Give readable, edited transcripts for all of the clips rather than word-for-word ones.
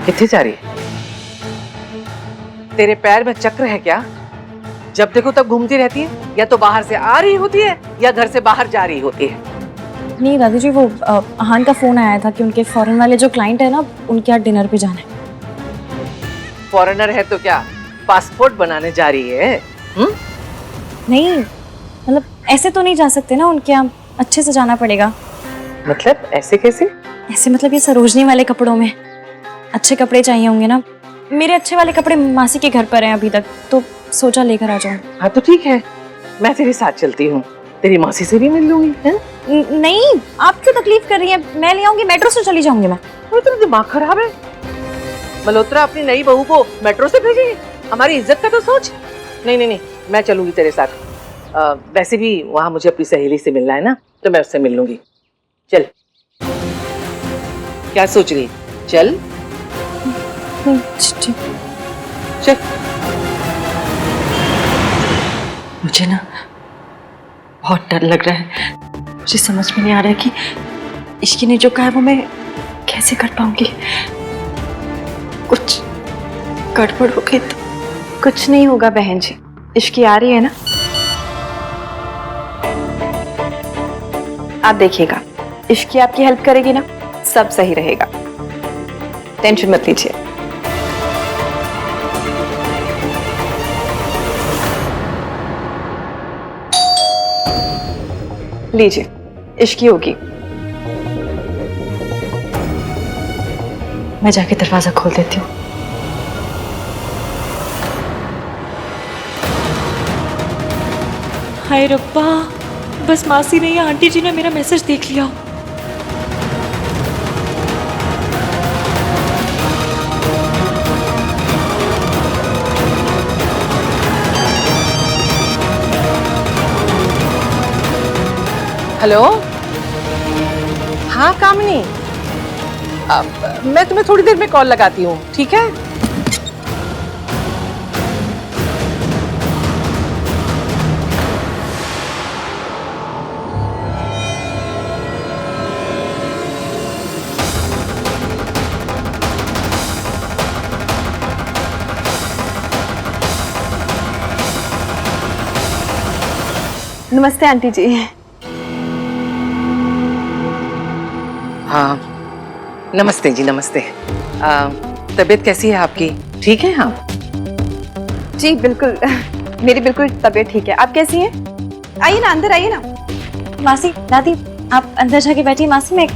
कितने जा रही है? तेरे पैर में चक्र है क्या? जब देखो तब घूमती रहती है, या तो बाहर से आ रही होती है या घर से बाहर जा रही होती है। नहीं दादी जी, वो अहान का फोन आया था कि उनके फॉरेन वाले जो क्लाइंट है ना, उनके यहाँ डिनर पे जाना है। फॉरेनर है तो क्या पासपोर्ट बनाने जा रही है? नहीं मतलब ऐसे तो नहीं जा सकते ना, उनके यहाँ अच्छे से जाना पड़ेगा। मतलब ऐसे कैसे? ऐसे मतलब ये सरोजनी वाले कपड़ों में अच्छे कपड़े चाहिए होंगे ना। मेरे अच्छे वाले कपड़े मासी के घर पर हैं अभी तक, तो सोचा लेकर आ जाऊं। हाँ तो ठीक है, मैं तेरे साथ चलती हूँ, तेरी मासी से भी मिल लूंगी। है? नहीं, आप क्यों तकलीफ कर रही हैं? मैं ले आऊंगी, मेट्रो से चली जाऊंगी मैं। तेरा दिमाग खराब है? मल्होत्रा अपनी नई बहू को मेट्रो से भेजेगी? हमारी इज्जत का तो सोच। नहीं नहीं नहीं, मैं चलूंगी तेरे साथ। वैसे भी वहां मुझे अपनी सहेली से मिलना है ना, तो मैं उससे मिल लूंगी। चल। क्या सोच रही? चल ठीक। चल। मुझे ना बहुत डर लग रहा है। मुझे समझ में नहीं आ रहा है कि इश्की ने जो कहा है वो मैं कैसे कर पाऊंगी। कुछ गड़बड़ हो गई तो। कुछ नहीं होगा बहन जी, इश्की आ रही है ना, आप देखिएगा, इश्की आपकी हेल्प करेगी ना, सब सही रहेगा, टेंशन मत लीजिए। लीजिए, इश्की होगी। मैं जाके दरवाजा खोल देती हूँ। हाय रब्बा, बस मासी ने या आंटी जी ने मेरा मैसेज देख लिया। हेलो। हाँ कामिनी, मैं तुम्हें थोड़ी देर में कॉल लगाती हूँ, ठीक है? नमस्ते आंटी जी। हाँ नमस्ते जी, नमस्ते। तबीयत कैसी है आपकी? ठीक है? हाँ जी बिल्कुल, मेरी बिल्कुल तबीयत ठीक है। आप कैसी हैं? आइए ना, अंदर आइए ना। मासी, दादी आप अंदर जाके बैठिए, मासी मैं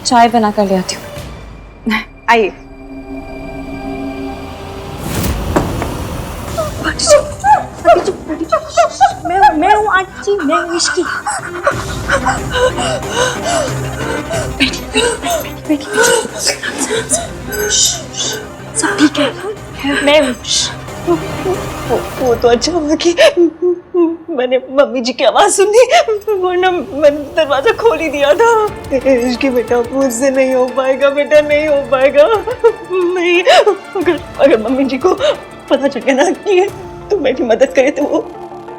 चाय बना कर ले आती हूँ। आइए। मैं हूँ आंटी, मैं हूँ इश्की। बैठी। सब ठीक है, मैं हूँ। वो तो अच्छा हुआ कि मैंने मम्मी जी की आवाज सुनी, वरना मैंने दरवाजा खोल ही दिया था। इश्की बेटा मुझसे नहीं हो पाएगा, बेटा नहीं हो पाएगा। नहीं, अगर मम्मी जी को पता चल गया ना कि तो मेरी मदद करे तो वो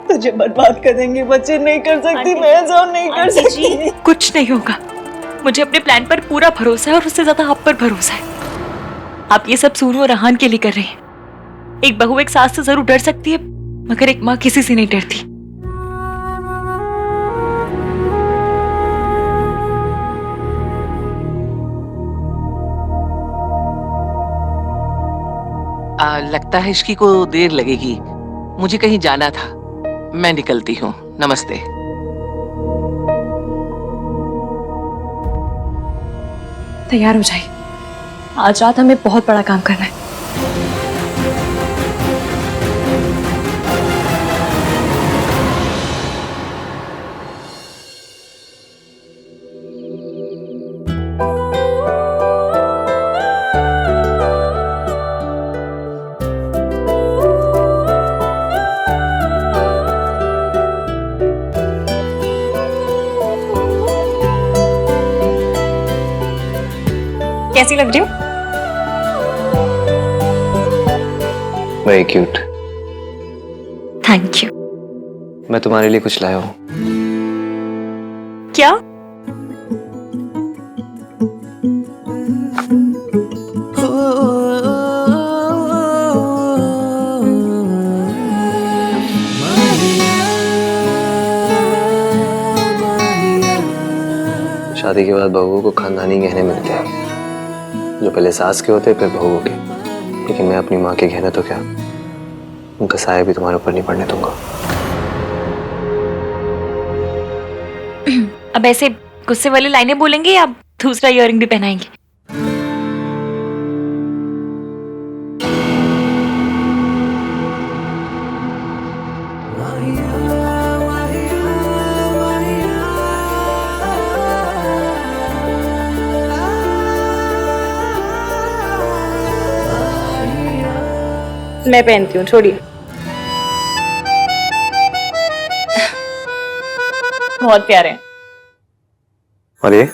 तुझे बर्बाद कर देंगे। बच्चे नहीं कर सकती, मैं ऐसा नहीं कर सकती। कुछ नहीं होगा, मुझे अपने प्लान पर पूरा भरोसा है और उससे ज्यादा आप पर भरोसा है। आप ये सब सूनू और रहान के लिए कर रहे हैं। एक बहू एक सास से जरूर डर सकती है, मगर एक माँ किसी से नहीं डरती। लगता है इसकी को देर लगेगी, मुझे कहीं जाना था, मैं निकलती हूँ। नमस्ते। तैयार हो जाइए, आज रात हमें बहुत बड़ा काम करना है। कैसी लग रही हूँ? Very cute. Thank you. मैं तुम्हारे लिए कुछ लाया हूँ। क्या? शादी के बाद बहू को खानदानी गहने मिलते हैं, जो पहले सास के होते फिर बहू के। लेकिन मैं अपनी माँ के गहने तो क्या, उनका साया भी तुम्हारे ऊपर नहीं पड़ने दूंगा। अब ऐसे गुस्से वाली लाइनें बोलेंगे या दूसरा इयररिंग भी पहनाएंगे? मैं पहनती हूँ, छोड़िए। बहुत प्यारे हैं। और ये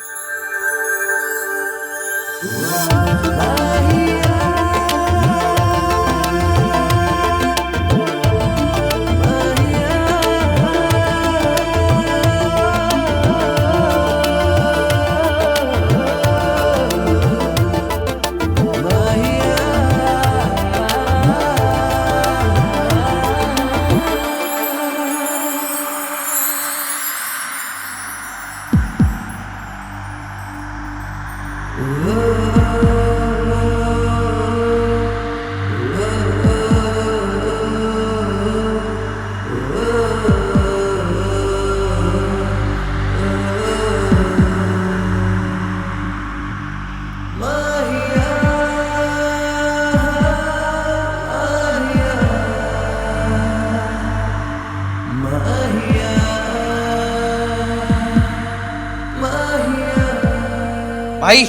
भाई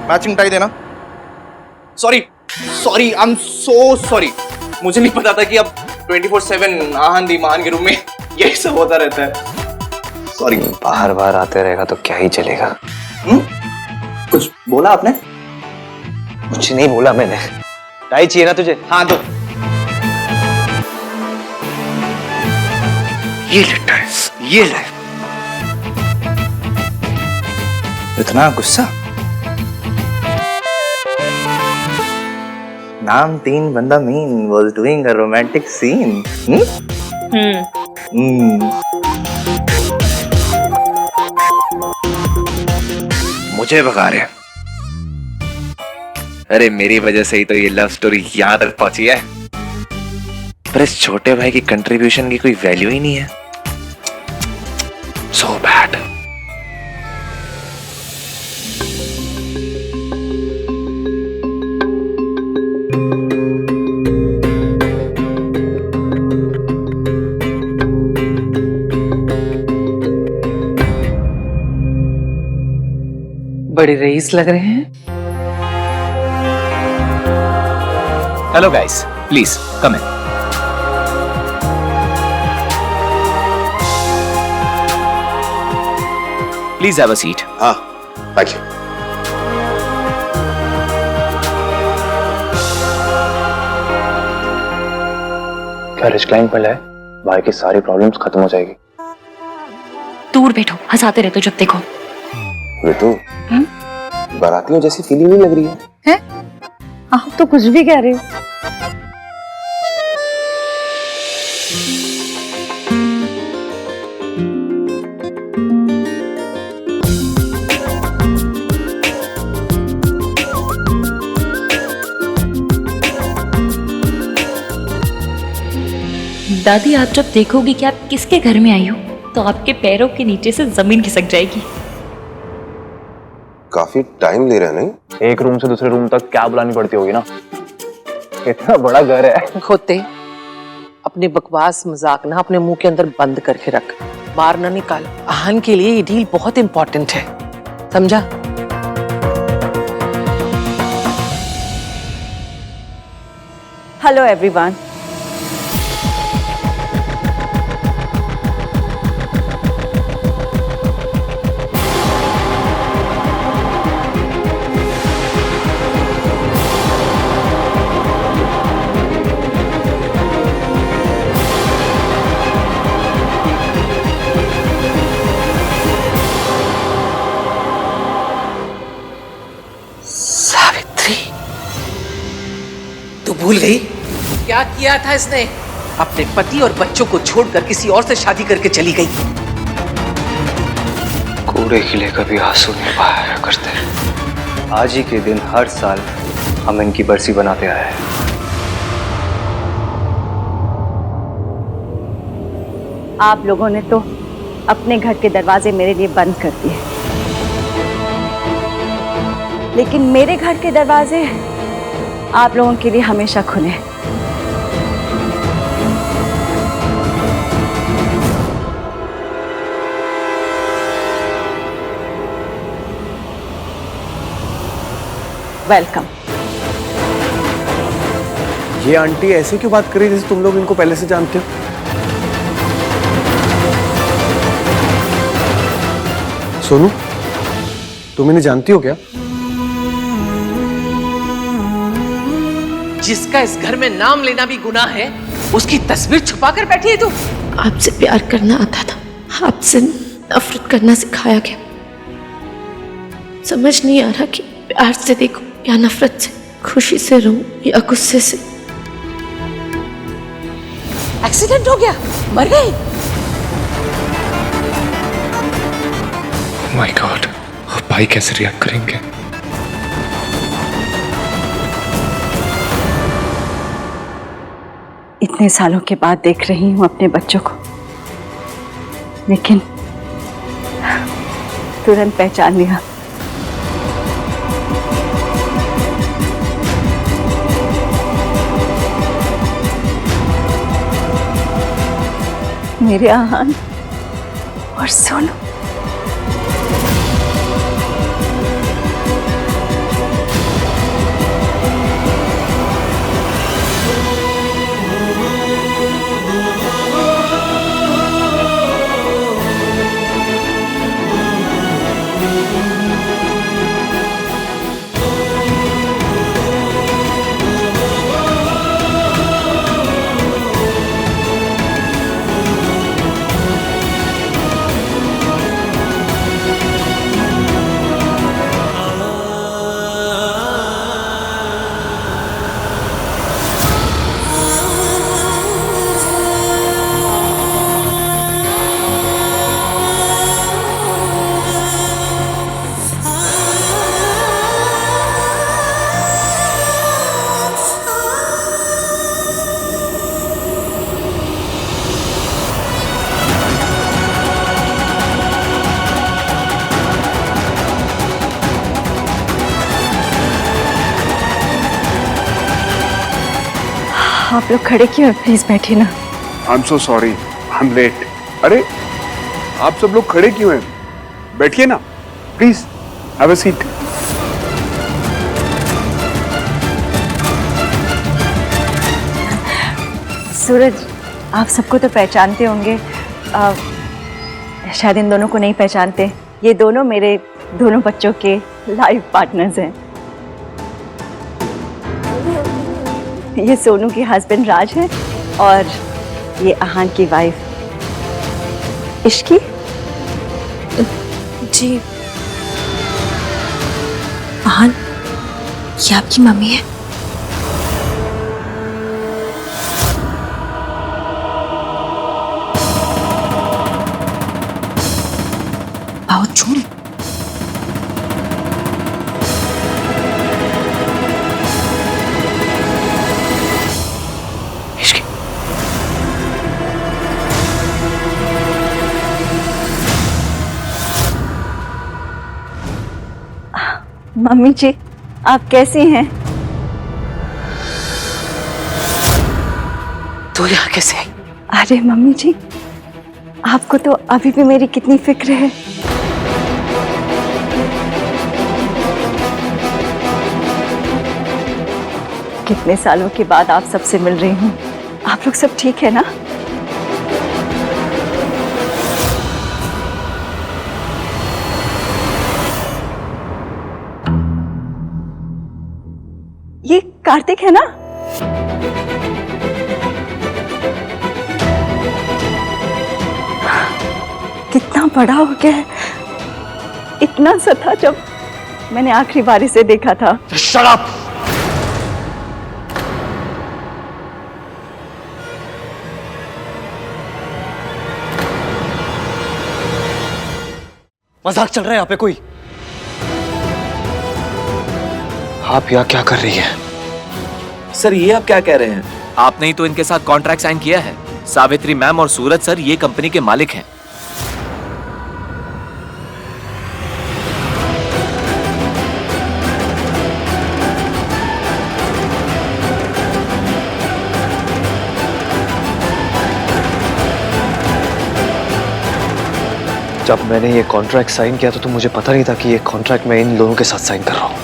मैचिंग टाई देना। Sorry sorry, I am so sorry. मुझे नहीं पता था कि अब 24/7 आहन दीमान के रूम में यही सब होता रहता है। सॉरी। बार बार आते रहेगा तो क्या ही चलेगा। कुछ बोला आपने? कुछ नहीं बोला मैंने। टाई चाहिए ना तुझे? हाँ तो ये ले टाइस, ये ले। इतना गुस्सा? नाम 3 बंदा mean was doing a romantic scene. मुझे भगा रहे। अरे मेरी वजह से ही तो ये लव स्टोरी यहाँ तक पहुंची है, पर इस छोटे भाई की कंट्रीब्यूशन की कोई वैल्यू ही नहीं है। So bad. बड़े रईस लग रहे हैं। Hello guys, please come in. Please have a seat. Thank you. क्या रिक्लाइन पर लाए? भाई की सारी प्रॉब्लम्स खत्म हो जाएगी। दूर बैठो, हंसाते रहते हो जब देखो। ऋतु, बारातियों जैसी फीलिंग नहीं लग रही है? आप तो कुछ भी कह रहे हो। दादी, आप जब देखोगी कि आप किसके घर में आई हो तो आपके पैरों के नीचे से जमीन खिसक जाएगी। काफी टाइम ले रहा है नहीं? एक रूम से दूसरे रूम तक क्या बुलानी पड़ती होगी ना। इतना बड़ा घर है। खोते, अपने बकवास मजाक ना अपने मुंह के अंदर बंद करके रख, बाहर ना निकाल। आहन के लिए ये डील बहुत इंपॉर्टेंट है, समझा? Hello everyone. सावित्री, तू भूल गई क्या किया था इसने? अपने पति और बच्चों को छोड़कर किसी और से शादी करके चली गई। कोर्ट कूड़े खिले कभी आंसू नहीं बहाया करते। आज ही के दिन हर साल हम इनकी बरसी बनाते आए हैं। आप लोगों ने तो अपने घर के दरवाजे मेरे लिए बंद कर दिए, लेकिन मेरे घर के दरवाजे आप लोगों के लिए हमेशा खुले हैं। वेलकम। ये आंटी ऐसे क्यों बात कर रही है जैसे तुम लोग इनको पहले से जानते हो? सोनू, तुम इन्हें जानती हो क्या? जिसका इस घर में नाम लेना भी गुनाह है, उसकी तस्वीर छुपा कर बैठी है तू। आपसे प्यार करना आता था, आपसे नफरत करना सिखाया गया। समझ नहीं आ रहा कि प्यार से देखूं या नफरत से, खुशी से रहूं या गुस्से से। एक्सीडेंट हो गया, मर गई। माय गॉड, अब भाई कैसे रिएक्ट करेंगे? इतने सालों के बाद देख रही हूं अपने बच्चों को, लेकिन तुरंत पहचान लिया। मेरे आहान और सोनू। आप लोग खड़े क्यों हैं? प्लीज बैठिए ना। I am so sorry, I am late. अरे आप सब लोग खड़े क्यों हैं? बैठिए ना please, have a seat. Suraj, आप सबको तो पहचानते होंगे, शायद इन दोनों को नहीं पहचानते। ये दोनों मेरे दोनों बच्चों के लाइफ पार्टनर्स हैं। ये सोनू के हस्बैंड राज है और ये आहान की वाइफ इश्की। जी, आहान, ये आपकी मम्मी है? बहुत झूठ। मम्मी जी, आप कैसी हैं? तू यहाँ कैसे आई? अरे मम्मी जी, आपको तो अभी भी मेरी कितनी फिक्र है। कितने सालों के बाद आप सबसे मिल रही हूँ। आप लोग सब ठीक है ना? ये कार्तिक है ना? कितना बड़ा हो गया है। इतना सा था जब मैंने आखिरी बार इसे देखा था। Shut up! मजाक चल रहा है यहाँ पे कोई? आप यहाँ क्या कर रही हैं? सर ये आप क्या कह रहे हैं? आपने ही तो इनके साथ कॉन्ट्रैक्ट साइन किया है। सावित्री मैम और सूरज सर ये कंपनी के मालिक हैं। जब मैंने ये कॉन्ट्रैक्ट साइन किया तो मुझे पता नहीं था कि ये कॉन्ट्रैक्ट मैं इन लोगों के साथ साइन कर रहा हूं।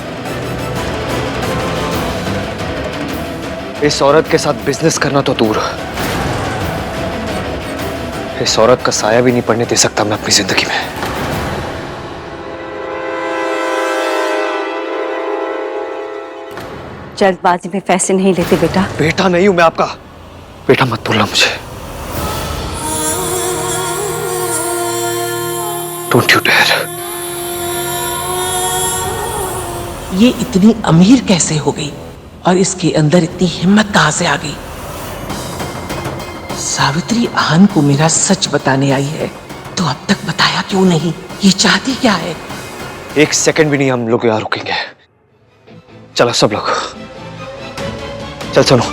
इस औरत के साथ बिजनेस करना तो दूर, इस औरत का साया भी नहीं पड़ने दे सकता मैं अपनी जिंदगी में। जल्दबाजी में फैसले नहीं लेते बेटा। बेटा नहीं हूं मैं आपका। बेटा मत बोलना मुझे। Don't you dare. ये इतनी अमीर कैसे हो गई और इसके अंदर इतनी हिम्मत कहां से आ गई? सावित्री आहन को मेरा सच बताने आई है तो अब तक बताया क्यों नहीं? ये चाहती क्या है? एक सेकंड भी नहीं हम लोग यहाँ रुकेंगे। चलो सब लोग, चल सुनो,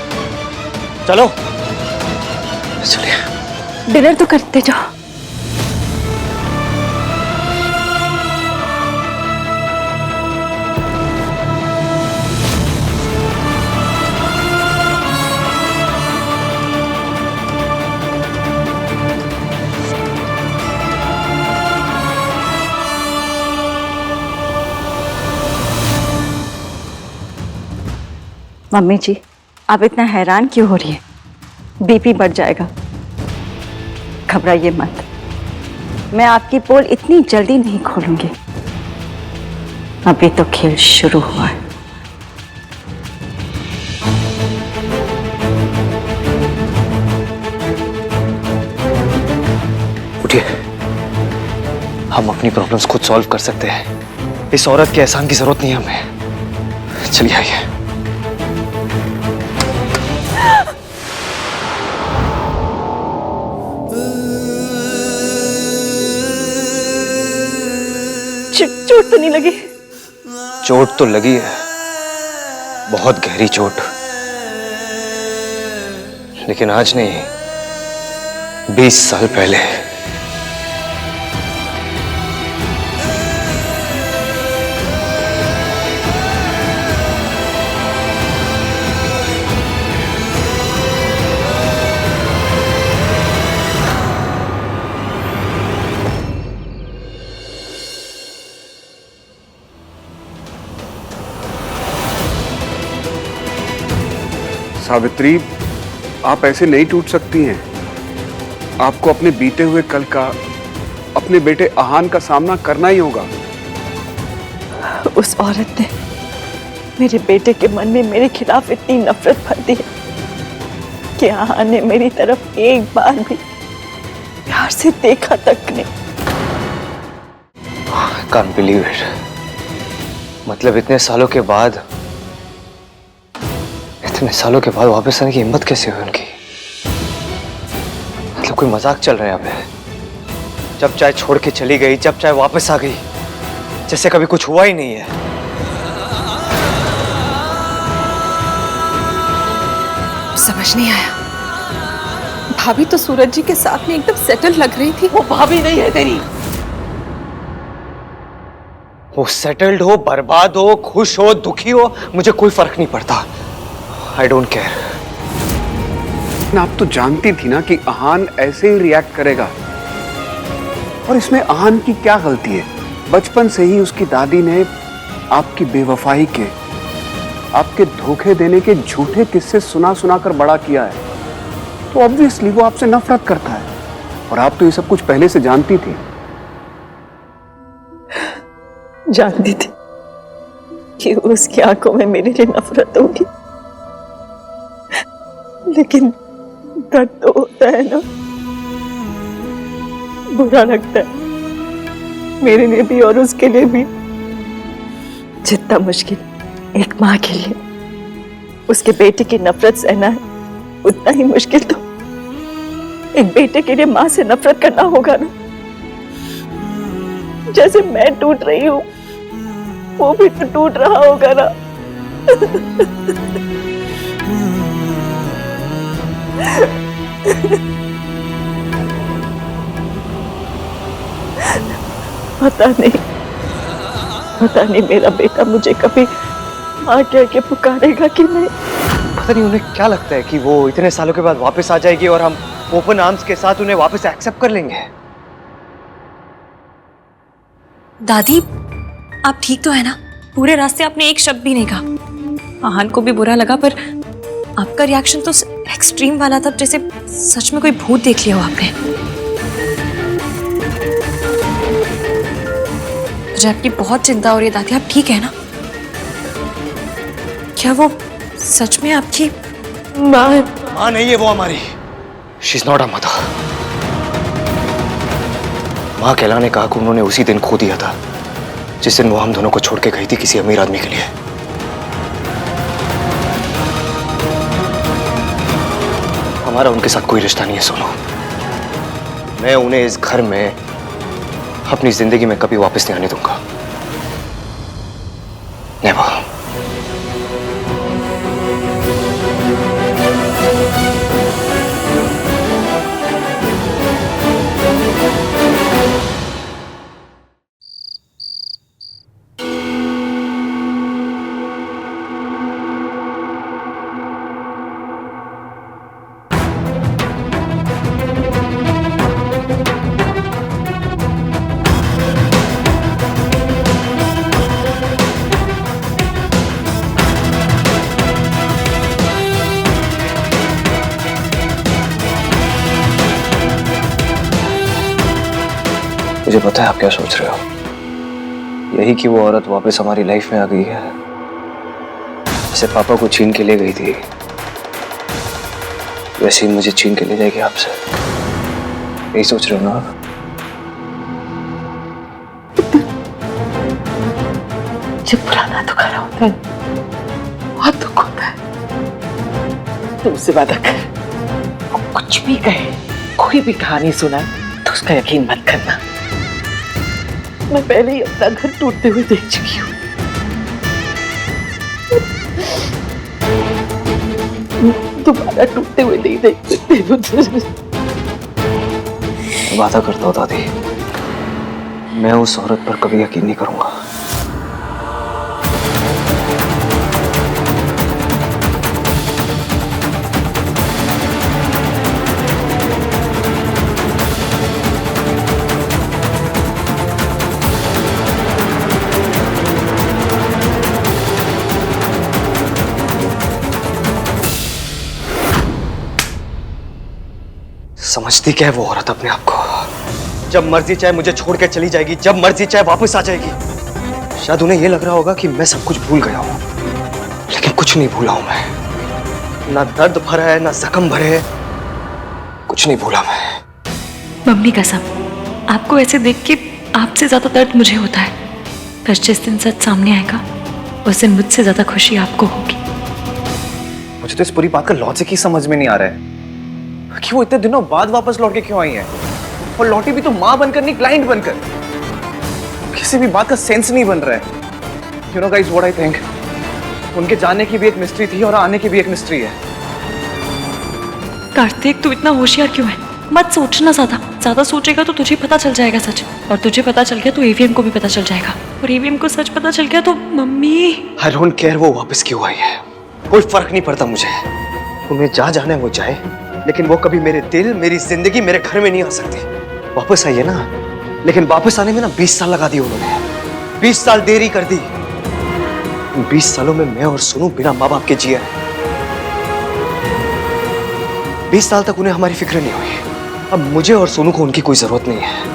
चलो चलिए। डिनर तो करते जाओ। मम्मी जी, आप इतना हैरान क्यों हो रही है? बीपी बढ़ जाएगा। घबराइए मत, मैं आपकी पोल इतनी जल्दी नहीं खोलूंगी। अभी तो खेल शुरू हुआ है। उठिए, हम अपनी प्रॉब्लम्स खुद सॉल्व कर सकते हैं। इस औरत के एहसान की जरूरत नहीं है हमें। चलिए आइए। चोट तो नहीं लगी? चोट तो लगी है, बहुत गहरी चोट, लेकिन आज नहीं, 20 साल पहले। सावित्री, आप ऐसे नहीं टूट सकती हैं। आपको अपने बीते हुए कल का, अपने बेटे आहान का सामना करना ही होगा। उस औरत ने मेरे बेटे के मन में मेरे खिलाफ इतनी नफरत भर दी है कि आहान ने मेरी तरफ एक बार भी प्यार से देखा तक नहीं। Can't believe it। मतलब इतने सालों के बाद वापस आने की हिम्मत कैसे हुई उनकी? मतलब कोई मजाक चल रहा है यहाँ पे। जब चाहे छोड़ के चली गई, जब चाहे वापस आ गई, जैसे कभी कुछ हुआ ही नहीं है। समझ नहीं आया। भाभी तो सूरज जी के साथ में एकदम सेटल लग रही थी। वो भाभी नहीं है तेरी। वो सेटल्ड हो, बर्बाद हो, खुश हो, दुखी हो, मुझे कोई फर्क नहीं पड़ता। I don't care। आप तो जानती थी ना कि आहान ऐसे ही रिएक्ट करेगा, और इसमें आहान की क्या गलती है? बचपन से ही उसकी दादी ने आपकी बेवफाई के, आपके धोखे देने के झूठे किस्से सुना सुना कर बड़ा किया है, तो ऑब्वियसली वो आपसे नफरत करता है। और आप तो ये सब कुछ पहले से जानती थी। जानती थी कि उसकी आंखों में मेरे लिए नफरत होगी, लेकिन दर्द तो होता है ना, बुरा लगता है मेरे लिए भी और उसके लिए भी। जितना मुश्किल एक माँ के लिए उसके बेटे की नफरत सहना है, उतना ही मुश्किल तो एक बेटे के लिए माँ से नफरत करना होगा ना। जैसे मैं टूट रही हूँ वो भी तो टूट रहा होगा ना। पता नहीं मेरा बेटा मुझे कभी माँ कह के पुकारेगा कि नहीं। पता नहीं उन्हें क्या लगता है कि वो इतने सालों के बाद वापस आ जाएगी और हम ओपन आर्म्स के साथ उन्हें वापस एक्सेप्ट कर लेंगे। दादी, आप ठीक तो है ना? पूरे रास्ते आपने एक शब्द भी नहीं कहा। आहान को भी बुरा लगा, पर आपका रिएक्शन तो एक्सट्रीम वाला था, जैसे सच में कोई भूत देख लिया हो आपने। मुझे आपकी बहुत चिंता हो रही है दादी, आप ठीक है ना? क्या वो सच में आपकी माँ है? माँ नहीं है वो हमारी। She is not a mother. माँ कहलाने का हक उन्होंने उसी दिन खो दिया था जिस दिन वो हम दोनों को छोड़ के गई थी किसी अमीर आदमी के लिए। हमारा उनके साथ कोई रिश्ता नहीं है सोनू। मैं उन्हें इस घर में अपनी जिंदगी में कभी वापस नहीं आने दूंगा। नेवर। मुझे पता है आप क्या सोच रहे हो। यही कि वो औरत वापस हमारी लाइफ में आ गई है, जैसे पापा को छीन के ले गई थी वैसे ही मुझे छीन के ले जाएगी आपसे। यही सोच रहे हो ना आप? जब पुराना दुखारा होता है बहुत दुख होता है। तुम उससे वादा कर, वो कुछ भी कहे, कोई भी कहानी सुनाए तो उसका यकीन मत करना। मैं पहले ही अपना घर टूटते हुए देख चुकी हूँ। दोबारा टूटते हुए नहीं देख सकती। वादा करता हूँ दादी, मैं उस औरत पर कभी यकीन नहीं करूंगा। समझती क्या है वो औरत अपने आप को? जब मर्जी चाहे मुझे छोड़ के चली जाएगी, जब मर्जी चाहे वापस आ जाएगी। शायद उन्हें यह लग रहा होगा कि मैं सब कुछ भूल गया हूं, लेकिन कुछ नहीं भूला हूं मैं। ना दर्द भरा है, ना जख्म भरे है, कुछ नहीं भूला मैं। मम्मी कसम, आपको ऐसे देख के आपसे ज्यादा दर्द मुझे होता है। पर जिस दिन सच सामने आएगा उस दिन मुझसे ज्यादा खुशी आपको होगी। मुझे तो इस पूरी बात का लॉजिक ही समझ में नहीं आ रहा है कि वो इतने दिनों बाद वापस लौट के क्यों आई है, और लौटी भी तो माँ बनकर नहीं, क्लाइंट बनकर। किसी भी बात का सेंस नहीं बन रहा है। You know guys what I think, उनके जाने की भी एक मिस्ट्री थी और आने की भी एक मिस्ट्री है। कार्तिक, तू इतना होशियार क्यों है? मत सोचना ज्यादा सोचेगा तो तुझे पता चल जाएगा सच, और तुझे पता चल गया तो एवीएम को भी पता चल जाएगा, और एवीएम को सच पता चल गया तो मम्मी। आई डोंट केयर वो वापस क्यों आई है, कोई फर्क नहीं पड़ता मुझे। उन्हें जहाँ जाना है वो जाए, लेकिन वो कभी मेरे दिल, मेरी जिंदगी, मेरे घर में नहीं आ सकती। वापस आई है ना, लेकिन वापस आने में ना 20 साल लगा दिए उन्होंने। 20 साल देरी कर दी। 20 सालों में मैं और सोनू बिना माँ बाप के जिए। 20 साल तक उन्हें हमारी फिक्र नहीं हुई। अब मुझे और सोनू को उनकी कोई जरूरत नहीं है।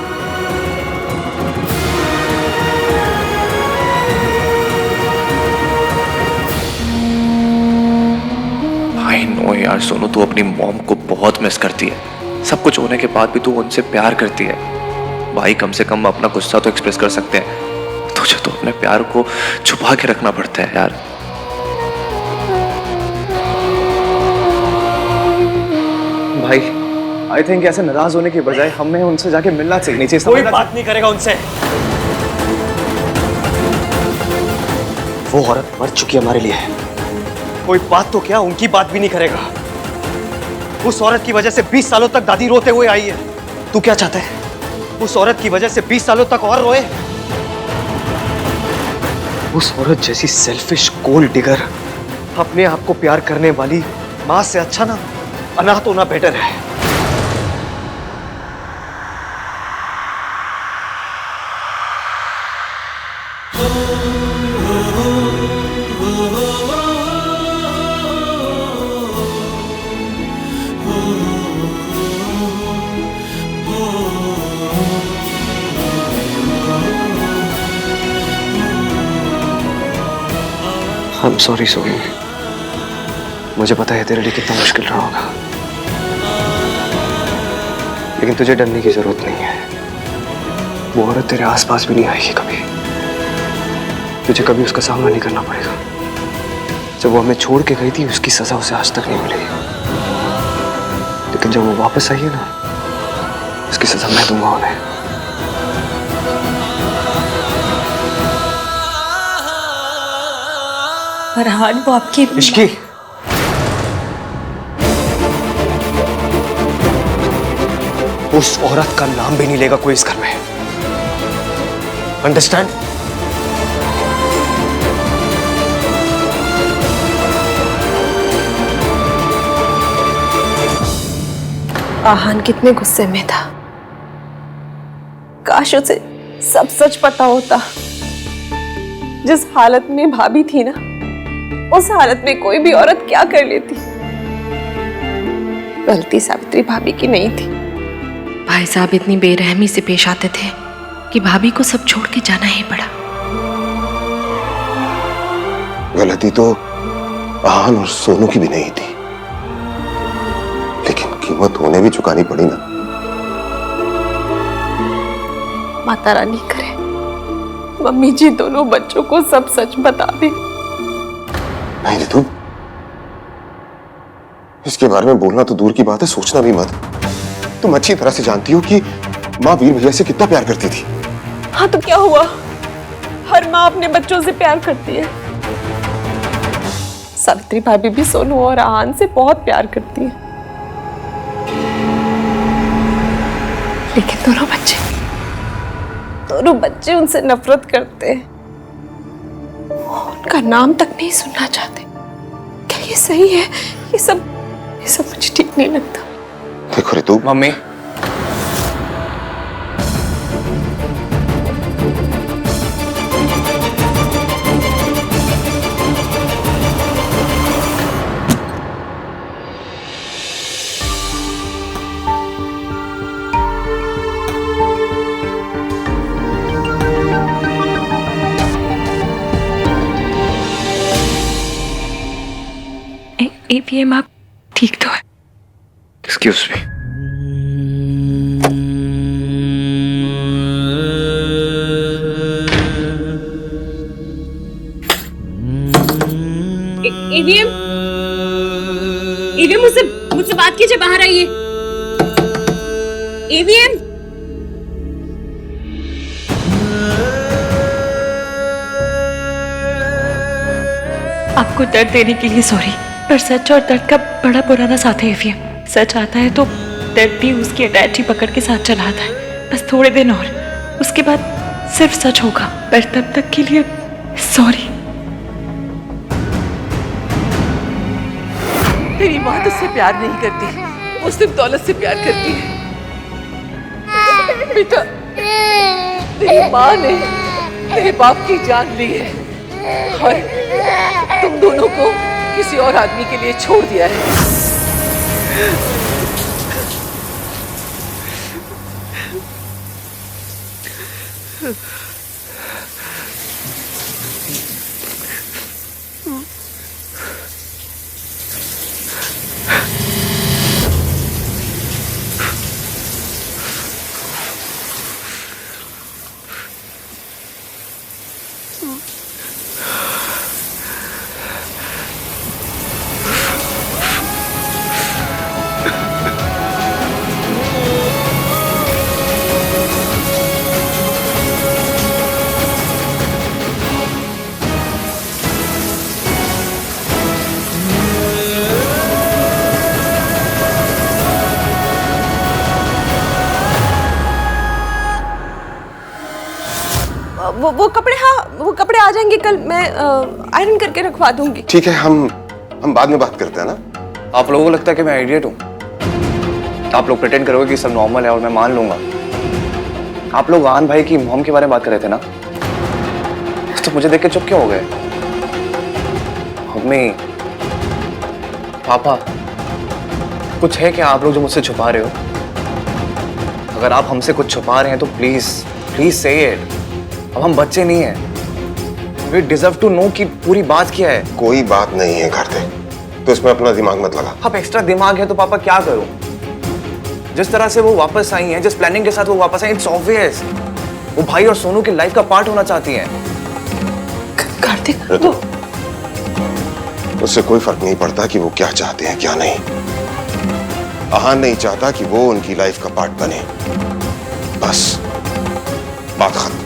आई नो यार सोनू, तू अपनी मॉम को बहुत मिस करती है। सब कुछ होने के बाद भी तू उनसे प्यार करती है। भाई कम से कम अपना गुस्सा तो एक्सप्रेस कर सकते हैं, तुझे तो अपने प्यार को छुपा के रखना पड़ता है यार। भाई आई थिंक ऐसे नाराज होने के बजाय हमें उनसे जाके मिलना चाहिए। कोई बात नहीं करेगा उनसे। वो औरत मर चुकी है हमारे लिए। कोई बात तो क्या उनकी बात भी नहीं करेगा। उस औरत की वजह से 20 सालों तक दादी रोते हुए आई है। तू क्या चाहता है? उस औरत की वजह से 20 सालों तक और रोए? उस औरत जैसी सेल्फिश गोल्ड डिगर अपने आप को प्यार करने वाली मां से अच्छा ना अनाथ होना बेटर है। I'm sorry सोनू, मुझे पता है तेरे लिए कितना मुश्किल रहा होगा, लेकिन तुझे डरने की जरूरत नहीं है। वो औरत तेरे आसपास भी नहीं आएगी कभी। तुझे कभी उसका सामना नहीं करना पड़ेगा। जब वो हमें छोड़ के गई थी उसकी सजा उसे आज तक नहीं मिली, लेकिन जब वो वापस आई है ना, उसकी सजा मैं दूंगा उन्हें। फरहान, वो आपकी इश्की, उस औरत का नाम भी नहीं लेगा कोई इस घर में। अंडरस्टैंड? आहान कितने गुस्से में था। काश उसे सब सच पता होता। जिस हालत में भाभी थी ना, उस हालत में कोई भी औरत क्या कर लेती। गलती सावित्री भाभी की नहीं थी। भाई साहब इतनी बेरहमी से पेश आते थे कि भाभी को सब छोड़ के जाना ही पड़ा। गलती तो आहान और सोनू की भी नहीं थी, लेकिन कीमत उन्हें भी चुकानी पड़ी ना। माता रानी करे मम्मी जी दोनों बच्चों को सब सच बता दे। नहीं रितु, इसके बारे में बोलना तो दूर की बात है, सोचना भी मत। तुम अच्छी तरह से जानती हो कि माँ वीर भैया से कितना प्यार करती थी। हाँ तो क्या हुआ, हर माँ अपने बच्चों से प्यार करती है। सावित्री भाभी भी सोनू और आहान से बहुत प्यार करती है, लेकिन दोनों बच्चे उनसे नफरत करते हैं। उनका नाम तक नहीं सुनना चाहते। क्या ये सही है? ये सब मुझे ठीक नहीं लगता। देखो रितु, मम्मी, एवीएम आप ठीक तो है? Excuse me. एवीएम मुझसे बात कीजिए, बाहर आइए। एवीएम, आपको दर्द देने के लिए सॉरी, पर सच और दर्द का बड़ा पुराना साथ है एवीएम। सच आता है तो दर्द भी उसकी अटैची पकड़ के साथ चला आता है। बस थोड़े दिन और, उसके बाद सिर्फ सच होगा, पर तब तक के लिए सॉरी। तेरी माँ तुझसे प्यार नहीं करती, वो सिर्फ दौलत से प्यार करती है। बेटा, तेरी माँ ने तेरे बाप की जान ली है और तुम दोनों को किसी और आदमी के लिए छोड़ दिया है। वो कपड़े, हाँ वो कपड़े आ जाएंगे कल, मैं आयरन करके रखवा दूंगी। ठीक है, हम बाद में बात करते हैं ना। आप लोगों को लगता है कि मैं आइडियट हूँ? आप लोग प्रिटेंड करोगे कि सब नॉर्मल है और मैं मान लूंगा। आप लोग आहान भाई की मॉम के बारे में बात कर रहे थे ना, तो मुझे देख के चुप क्यों हो गए? मम्मी, पापा, कुछ है क्या आप लोग जो मुझसे छुपा रहे हो? अगर आप हमसे कुछ छुपा रहे हैं तो प्लीज प्लीज से इट। अब हम बच्चे नहीं हैं। वी डिजर्व टू नो कि पूरी बात क्या है। कोई बात नहीं है कार्तिक, तो इसमें अपना दिमाग मत लगा। अब एक्स्ट्रा दिमाग है तो पापा क्या करूं? जिस तरह से वो वापस आई हैं, जिस प्लानिंग के साथ वो वापस आई, इट्स ऑब्वियस वो भाई और सोनू की लाइफ का पार्ट होना चाहती हैं। कार्तिक, ऋतु, उससे कोई फर्क नहीं पड़ता कि वो क्या चाहते हैं क्या नहीं। आहान नहीं चाहता कि वो उनकी लाइफ का पार्ट बने, बस बात खत्म।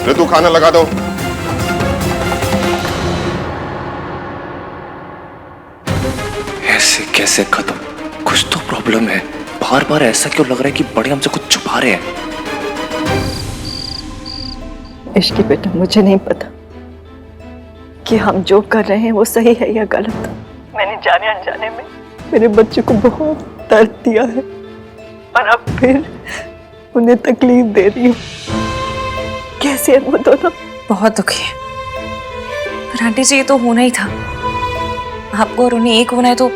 ऋतु, खाना लगा दो। ऐसे कैसे खत्म? कुछ तो प्रॉब्लम है। बार बार ऐसा क्यों लग रहा है कि बड़े हमसे कुछ छुपा रहे हैं? इश्की बेटा, मुझे नहीं पता कि हम जो कर रहे हैं वो सही है या गलत। मैंने जाने अनजाने में मेरे बच्चे को बहुत दर्द दिया है और अब फिर उन्हें तकलीफ दे रही हूँ। कैसे है वो दोनों? बहुत दुखी है, पर आंटी जी ये तो होना ही था। आपको और उन्हें एक होना है तो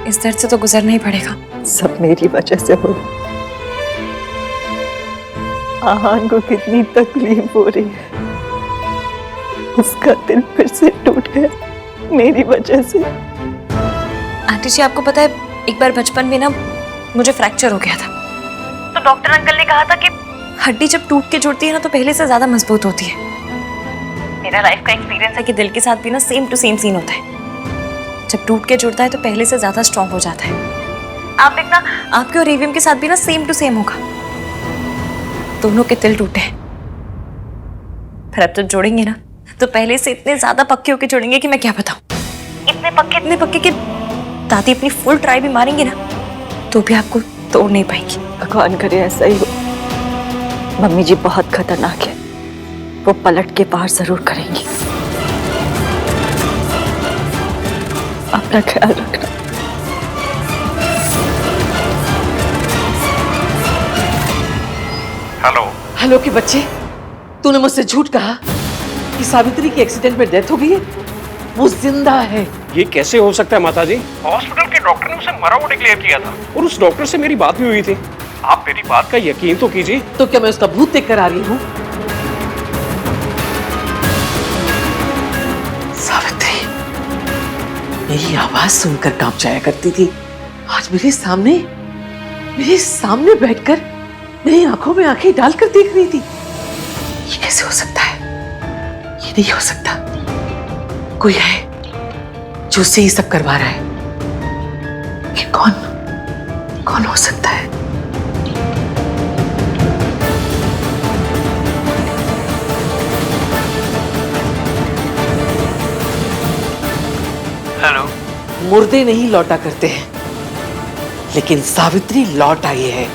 इस दर्द से तो गुजरना ही पड़ेगा। सब मेरी वजह से हो रहा। आहान को कितनी तकलीफ हो रही है, उसका दिल फिर से टूट गया मेरी वजह से। आंटी जी आपको पता है, एक बार बचपन में ना मुझे फ्रैक्चर हो गया था, तो डॉक्टर अंकल ने कहा था कि हड्डी जब टूट के जुड़ती है ना तो पहले से ज्यादा मजबूत होती है। मेरा लाइफ का एक्सपीरियंस है कि दिल के साथ भी ना सेम टू सेम सीन होता है। जब टूट के जुड़ता है तो पहले से ज्यादा स्ट्रांग हो जाता है। आप देखना, आपके और एवीएम के साथ भी ना सेम टू सेम होगा। दोनों के दिल टूटे हैं, पर अब जब जोड़ेंगे ना तो पहले से इतने ज्यादा पक्के होके जुड़ेंगे कि मैं क्या बताऊं। इतने पक्के कि दादी अपनी फुल ट्राई भी मारेंगी ना तो भी आपको तोड़ नहीं पाएंगी। भगवान करे ऐसा ही हो। मम्मी जी बहुत खतरनाक है, वो पलट के पार जरूर करेंगी। अपना ख्याल रखना। हेलो के बच्चे, तूने मुझसे झूठ कहा कि सावित्री की एक्सीडेंट में डेथ हो गई है। वो जिंदा है। ये कैसे हो सकता है माताजी? हॉस्पिटल के डॉक्टर ने उसे मरा हुआ डिक्लेयर किया था और उस डॉक्टर से मेरी बात भी हुई थी। आप मेरी बात का यकीन तो कीजिए। तो क्या मैं उसका भूत देख कर आ रही हूँ? सावित्री मेरी आवाज सुनकर कांप जाया करती थी, आज मेरे सामने बैठकर मेरी आंखों में आंखें डालकर देख रही थी। ये कैसे हो सकता है? ये नहीं हो सकता। कोई है जो उससे ये सब करवा रहा है। ये कौन हो सकता है? हेलो। मुर्दे नहीं लौटा करते हैं, लेकिन सावित्री लौट आई है।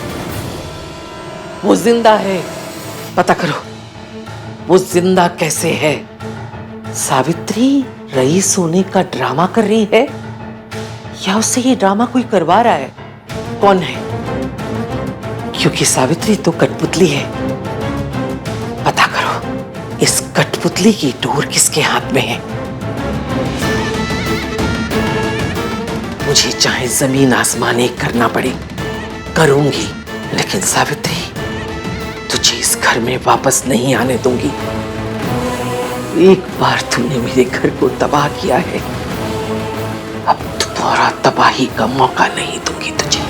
वो जिंदा है। पता करो वो जिंदा कैसे है। सावित्री रईस होने का ड्रामा कर रही है या उससे ये ड्रामा कोई करवा रहा है? कौन है? क्योंकि सावित्री तो कठपुतली है। पता करो इस कठपुतली की डोर किसके हाथ में है। मुझे चाहे जमीन आसमान एक करना पड़े करूंगी, लेकिन सावित्री तुझे इस घर में वापस नहीं आने दूंगी। एक बार तूने मेरे घर को तबाह किया है, अब दोबारा तबाही का मौका नहीं दूंगी तुझे।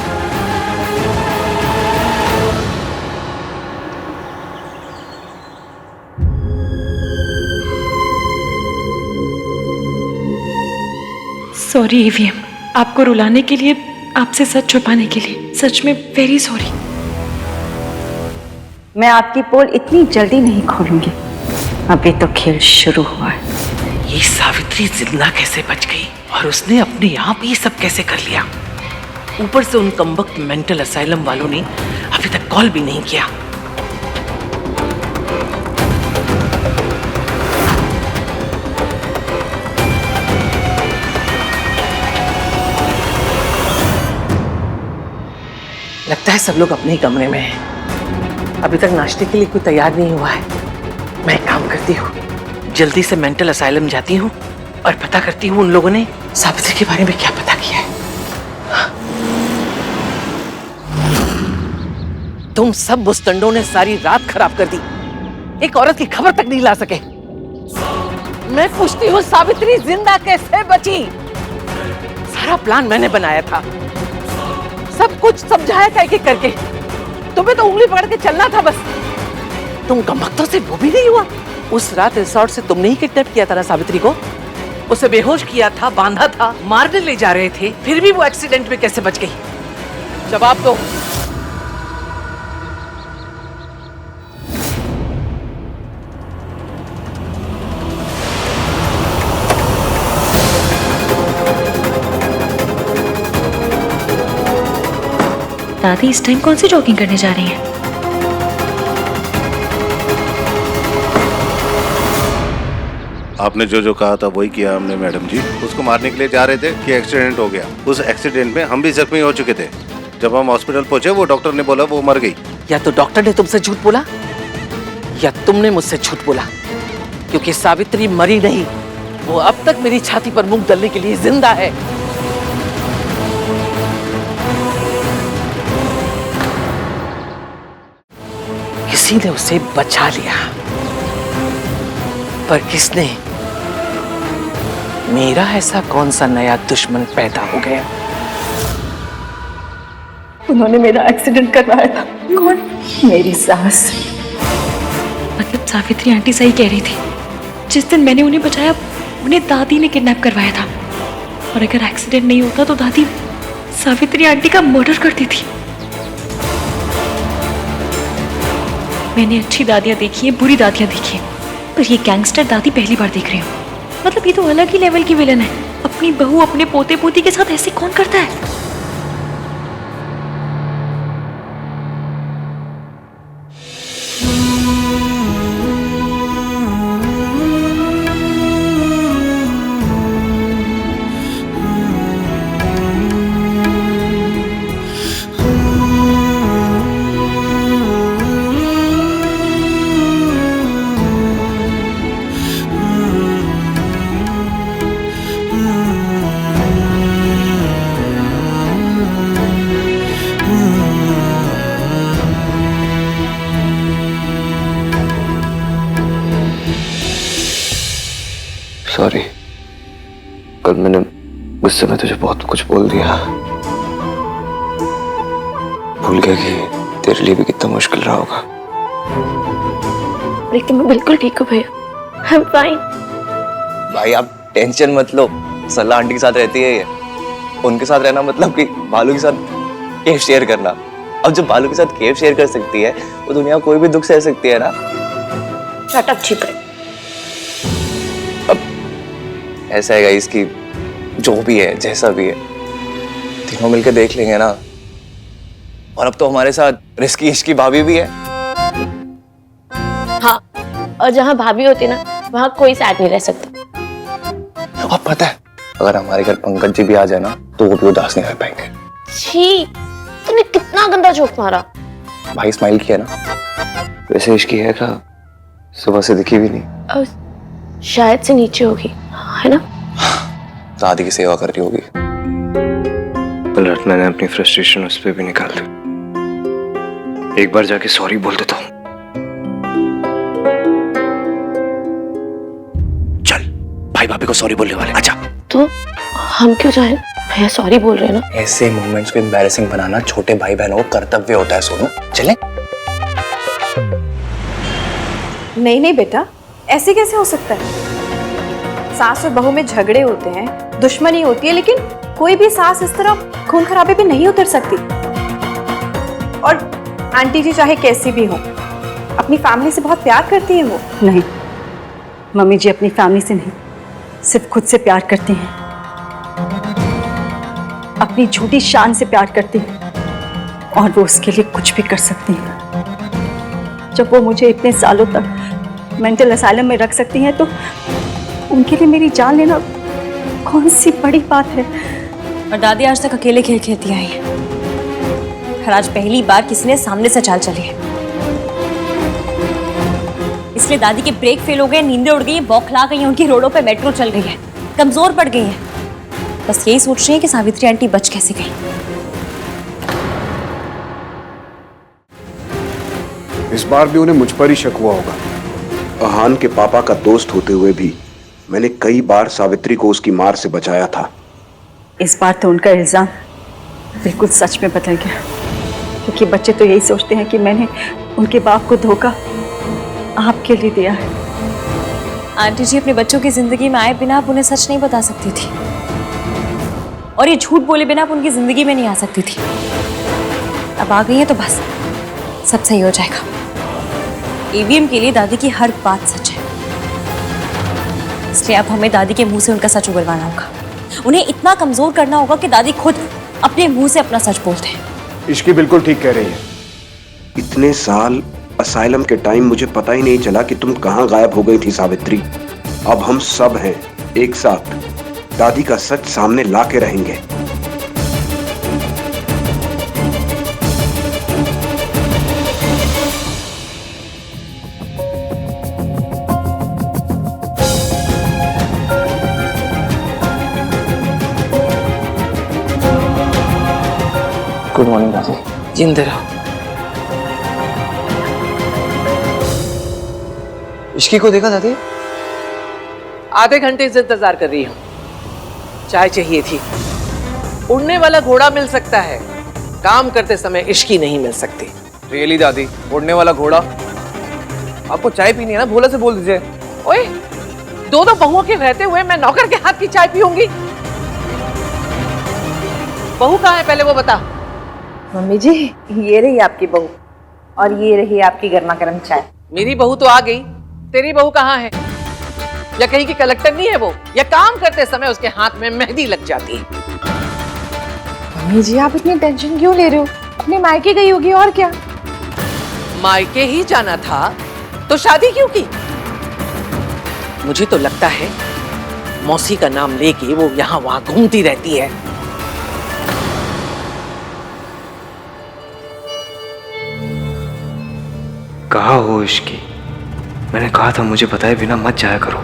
सॉरी ईवीएम, आपको रुलाने के लिए, आपसे सच छुपाने के लिए, सच में वेरी सॉरी। मैं आपकी पोल इतनी जल्दी नहीं खोलूंगी, अभी तो खेल शुरू हुआ है। ये सावित्री जिंदा कैसे बच गई और उसने अपने आप ये सब कैसे कर लिया? ऊपर से उन कमबख्त मेंटल असाइलम वालों ने अभी तक कॉल भी नहीं किया। लगता है सब लोग अपने ही कमरे में हैं। अभी तक नाश्ते के लिए कोई तैयार नहीं हुआ है। मैं एक काम करती हूँ, जल्दी से मेंटल असाइलम जाती हूँ और पता करती हूँ उन लोगों ने सावित्री के बारे में क्या पता किया है। तुम सब मुस्तंडों ने सारी रात खराब कर दी, एक औरत की खबर तक नहीं ला सके। मैं पूछती हूँ सावित्री जिंदा कैसे बची? सारा प्लान मैंने बनाया था, सब कुछ समझाया था एक एक करके। तुम्हें तो उंगली पकड़ के चलना था बस। तुम कमबख्तों से वो भी नहीं हुआ। उस रात रिसोर्ट से तुमने ही किडनैप किया था ना सावित्री को? उसे बेहोश किया था, बांधा था, मारने ले जा रहे थे, फिर भी वो एक्सीडेंट में कैसे बच गई? जवाब दो। दादी इस टाइम कौन सी जॉगिंग करने जा रही हैं? आपने जो जो कहा था वही किया हमने मैडम जी। उसको मारने के लिए जा रहे थे कि एक्सीडेंट हो गया। उस एक्सीडेंट में हम भी जख्मी हो चुके थे। जब हम हॉस्पिटल पहुंचे वो डॉक्टर ने बोला वो मर गई। या तो डॉक्टर ने तुमसे झूठ बोला या तुमने मुझसे झूठ बोला, क्योंकि सावित्री मरी नहीं, वो अब तक मेरी छाती पर मुंह डालने के लिए जिंदा है। किसी ने उसे बचा लिया, पर किसने? मेरा ऐसा कौन सा नया दुश्मन पैदा हो गया? उन्होंने मेरा एक्सीडेंट करवाया था। कौन? मेरी सास। मतलब सावित्री आंटी सही कह रही थी। जिस दिन मैंने उन्हें बचाया, उन्हें दादी ने किडनैप करवाया था। और अगर एक्सीडेंट नहीं होता तो दादी सावित्री आंटी का मर्डर करती थी। मैंने अच्छी दादियां देखी है, बुरी दादियां देखी है, पर ये गैंगस्टर दादी पहली बार देख रही हूँ। मतलब ये तो अलग ही लेवल की विलन है। अपनी बहू अपने पोते पोती के साथ ऐसे कौन करता है? सॉरी, कल मैंने गुस्से में तुझे बहुत कुछ बोल दिया। भूल गया कि तेरे लिए भी कितना मुश्किल रहा होगा। लेकिन मैं बिल्कुल ठीक हूँ भैया, आई एम फाइन। भाई आप टेंशन मत लो, सल्ला आंटी के साथ रहती है ये। उनके साथ रहना मतलब कि बालू के साथ केव शेयर करना। अब जब बालू के साथ केव शेयर कर सकती है, वो दुनिया कोई भी दुख सह सकती है ना। शट अप छिप रहे। ऐसा है गाइस कि जो भी है, जैसा भी है, तीनों मिलकर देख लेंगे ना। और अब तो हमारे साथ रिस्की इश्की भाभी भी है। हाँ, और जहाँ भाभी होती ना, वहाँ कोई साथ नहीं रह सकता। और पता है, अगर हमारे घर पंकज जी भी आ जाए ना, तो वो भी उदास नहीं रह पाएंगे। छी, तूने कितना गंदा जोक मारा। भाई स्माइल किया ना। वैसे इश्की है क्या? सुबह से दिखी भी नहीं। शायद से नीचे होगी, है ना? दादी की सेवा कर रही होगी। कल रात मैंने अपनी फ्रस्ट्रेशन उस पर भी निकाल दी। एक बार जाके सॉरी बोल देता हूँ। चल, भाई भाभी को सॉरी बोलने वाले। अच्छा, तो हम क्यों जाए? भैया सॉरी बोल रहे हैं ना। ऐसे मोमेंट्स को एम्बैरेसिंग बनाना छोटे भाई बहनों को कर्तव्य होता है। सोनू, चले? नहीं नहीं बेटा, ऐसे कैसे हो सकता है? सास और बहू में झगड़े होते हैं, दुश्मनी होती है, लेकिन कोई भी सास इस तरह खून खराबे पे नहीं उतर सकती। और आंटी जी चाहे कैसी भी हो, अपनी फैमिली से बहुत प्यार करती है वो। नहीं, मम्मी जी अपनी फैमिली से नहीं, सिर्फ खुद से प्यार करती हैं। अब अपनी झूठी शान से प्यार करती हूँ और वो उसके लिए कुछ भी कर सकती है। जब वो मुझे इतने सालों तक मेंटल असाइलम में रख सकती हैं तो उनके लिए मेरी जान लेना कौन सी बड़ी बात है। और दादी आज तक अकेले खेल खेलती आई है, और आज पहली बार किसी ने सामने से चाल चली है। इसलिए दादी के ब्रेक फेल हो गए, नींदें उड़ गई, बौखला गई हैं, उनकी रोडों पे मेट्रो चल गई है, कमजोर पड़ गई है। बस यही सोच रही है कि सावित्री आंटी बच कैसे गई। इस बार भी उन्हें मुझ पर ही शक हुआ होगा। अहान के पापा का दोस्त होते हुए भी मैंने कई बार सावित्री को उसकी मार से बचाया था। इस बार तो उनका इल्जाम बिल्कुल सच में बदल गया, क्योंकि बच्चे तो यही सोचते हैं कि मैंने उनके बाप को धोखा आपके लिए दिया है। आंटी जी अपने बच्चों की जिंदगी में आए बिना आप उन्हें सच नहीं बता सकती थी, और ये झूठ बोले बिना आप उनकी जिंदगी में नहीं आ सकती थी। अब आ गई है तो बस सब सही हो जाएगा। ईवीएम के लिए दादी की हर बात सच है, इसलिए अब हमें दादी के मुंह से उनका सच उगलवाना होगा। उन्हें इतना कमजोर करना होगा कि दादी खुद अपने मुंह से अपना सच बोलते हैं। इश्की बिल्कुल ठीक कह रही है। इतने साल असाइलम के टाइम मुझे पता ही नहीं चला कि तुम कहां गायब हो गई थी सावित्री। अब हम सब हैं एक साथ, दादी का सच सामने ला के रहेंगे। गुड मॉर्निंग दादी। जिंदे रहो। इश्की को देखा दादी? आधे घंटे से इंतजार कर रही हूँ। चाय चाहिए थी। उड़ने वाला घोड़ा मिल सकता है, काम करते समय इश्की नहीं मिल सकती। रियली दादी, उड़ने वाला घोड़ा? आपको चाय पीनी है ना, भोला से बोल दीजिए। ओए, दो बहुओं के रहते हुए मैं नौकर के हाथ की चाय पीऊंगी? बहू कहाँ है पहले वो बता। मम्मी जी, ये रही आपकी बहू और ये रही आपकी गर्मा गर्म चाय। मेरी बहू तो आ गई, तेरी बहू कहाँ है? या कहीं की कलेक्टर नहीं है वो, या काम करते समय उसके हाथ में मेहंदी लग जाती है? मम्मी जी, आप इतनी टेंशन क्यों ले रहे हो? अपने मायके गई होगी और क्या। मायके ही जाना था तो शादी क्यों की? मुझे तो लगता है मौसी का नाम लेके वो यहाँ वहां घूमती रहती है। कहा हो इश्की, मैंने कहा था मुझे बताए बिना मत जाया करो।